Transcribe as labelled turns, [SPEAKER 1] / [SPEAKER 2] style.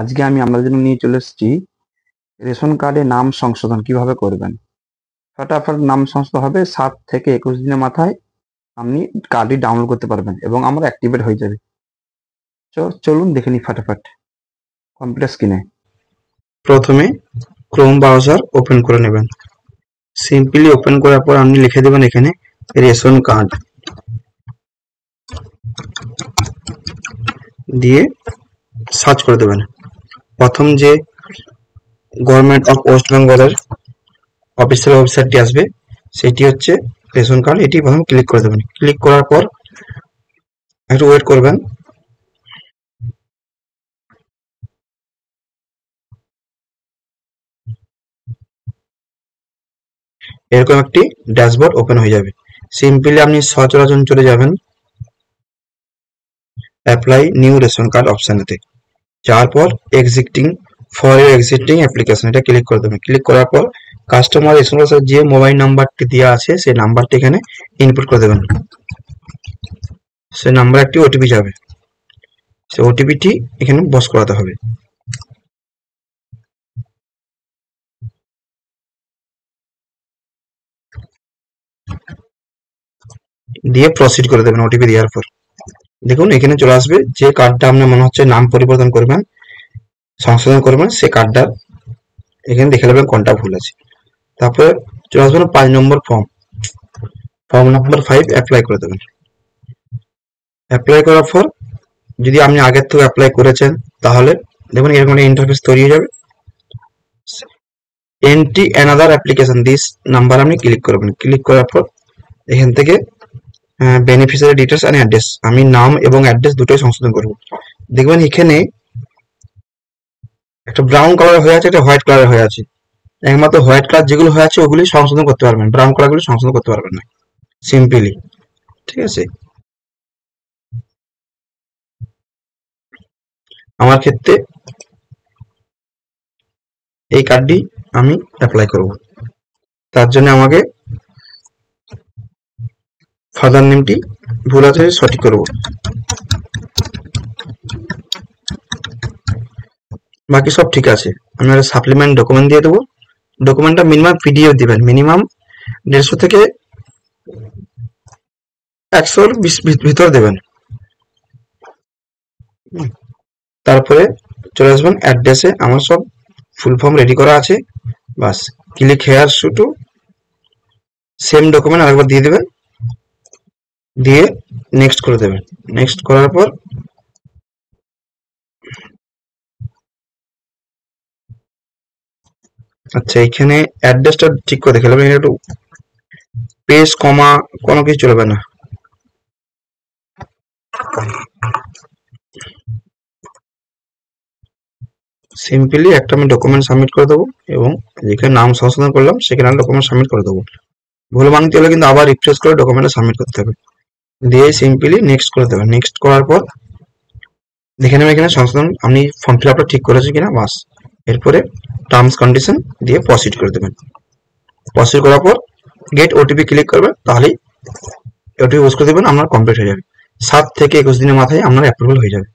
[SPEAKER 1] আজকে আমি আপনাদের জন্য নিয়ে চলে এসেছি রেশন কার্ডে নাম সংশোধন কিভাবে করবেন। ফটাফট নাম সংশোধন হবে, 7 থেকে 21 দিনের মাথায় আপনি কার্ডটি ডাউনলোড করতে পারবেন এবং আমার অ্যাক্টিভেট হয়ে যাবে। চলুন দেখে নিই ফটাফট কম্পিউটার স্ক্রিনে।
[SPEAKER 2] প্রথমে ক্রোম ব্রাউজার ওপেন করে নেবেন। সিম্পলি ওপেন করার পর আপনি লিখে দেবেন এখানে রেশন কার্ড দিয়ে সার্চ করে দেবেন। প্রথম যে গভর্নমেন্ট অফ ওয়েস্ট বেঙ্গলের অফিসিয়াল ওয়েবসাইটটি আসবে সেটি হচ্ছে রেশন কার্ড। এটি প্রথমে ক্লিক করে দেবেন। ক্লিক করার পর একটু ওয়েট করবেন। এরকম একটি ড্যাশবোর্ড ওপেন হয়ে যাবে। সিম্পলি আপনি সচরাচর চলে যাবেন অ্যাপ্লাই নিউ রেশন কার্ড অপশানেতে। যাওয়ার পর existing for your existing application এটা ক্লিক করে দেবেন। ক্লিক করার পর কাস্টমার রেশন কার্ডের যে মোবাইল নাম্বারটি দেওয়া আছে সেই নাম্বারটি এখানে ইনপুট করে দেবেন। সেই নাম্বার একটি ওটিপি যাবে, সেই ওটিপিটি এখানে বস করাতে হবে। দিয়ে প্রসিড করে দেবেন। ওটিপি দেওয়ার পর দেখুন এখানে চলে আসবে যে কার্ডটা আপনার মনে হচ্ছে নাম পরিবর্তন করবেন, সংশোধন করবেন, সেই কার্ডটা এখানে দেখে নেবেন কোনটা ভুল আছে। তারপরে চলে আসবেন 5 নম্বর ফর্ম নাম্বার 5 অ্যাপ্লাই করে দেবেন। অ্যাপ্লাই করার পর যদি আপনি আগের থেকে অ্যাপ্লাই করেছেন তাহলে দেখুন এরকম একটা ইন্টারফেস তৈরি হয়ে যাবে। Entry another application this number আপনি ক্লিক করবেন। ক্লিক করার পর এখান থেকে বেনিফিশিয়ারি ডিটেলস অ্যান্ড অ্যাড্রেস, আমি নাম এবং অ্যাড্রেস দুটোই সংশোধন করব। দেখবেন এখানে একটা ব্রাউন কালার হয়ে আছে, একটা হোয়াইট কালার হয়ে আছে। একমাত্র হোয়াইট কালার যেগুলো হয়ে আছে ওগুলি সংশোধন করতে পারবেন, ব্রাউন কালারগুলো সংশোধন করতে পারবেন না সিম্পলি। ঠিক আছে, আমার ক্ষেত্রে এই কার্ডটি আমি অ্যাপ্লাই করব। তার জন্য আমাকে ফাদার নেমটি ভুল আছে সঠিক করব। বাকি সব ঠিক আছে। আমি একটা সাপ্লিমেন্ট ডকুমেন্ট দিয়ে দেবো। ডকুমেন্টটা মিনিমাম পিডিএফ দিবেন, মিনিমাম 150 থেকে 120 ভিতর দেবেন। তারপরে চলে আসবেন অ্যাড্রেসে। আমার সব ফুল ফর্ম রেডি করা আছে, বাস click here to same document আরেকবার দিয়ে দেবেন, দিয়ে নেক্সট করে দেবেন। নেক্সট করার পর আচ্ছা এখানে অ্যাড্রেসটা ঠিক করে দেখে নেবেন, একটু পেজ কমা কোনো কিছু চলবে না। সিম্পলি একটা আমি ডকুমেন্ট সাবমিট করে দেবো এবং যেখানে নাম সংশোধন করলাম সেখানে ডকুমেন্ট সাবমিট করে দেবো। ভুল মানতে হলে কিন্তু আবার রিফ্রেশ করে ডকুমেন্টটা সাবমিট করতে হবে। দিয়ে সিম্পলি নেক্সট করে দেবেন। নেক্সট করার পর দেখে নেবেন এখানে সংশোধন আপনি ফর্ম ফিল আপটা ঠিক করেছে কিনা, বাস। এরপরে টার্মস কন্ডিশন দিয়ে প্রসিড করে দেবেন। প্রসিড করার পর গেট ওটিপি ক্লিক করবেন, তাহলেই ওটিপি ইউজ করে দেবেন, আপনার কমপ্লিট হয়ে যাবে। 7 থেকে 21 দিনের মাথায় আপনার অ্যাপ্রুভাল হয়ে যাবে।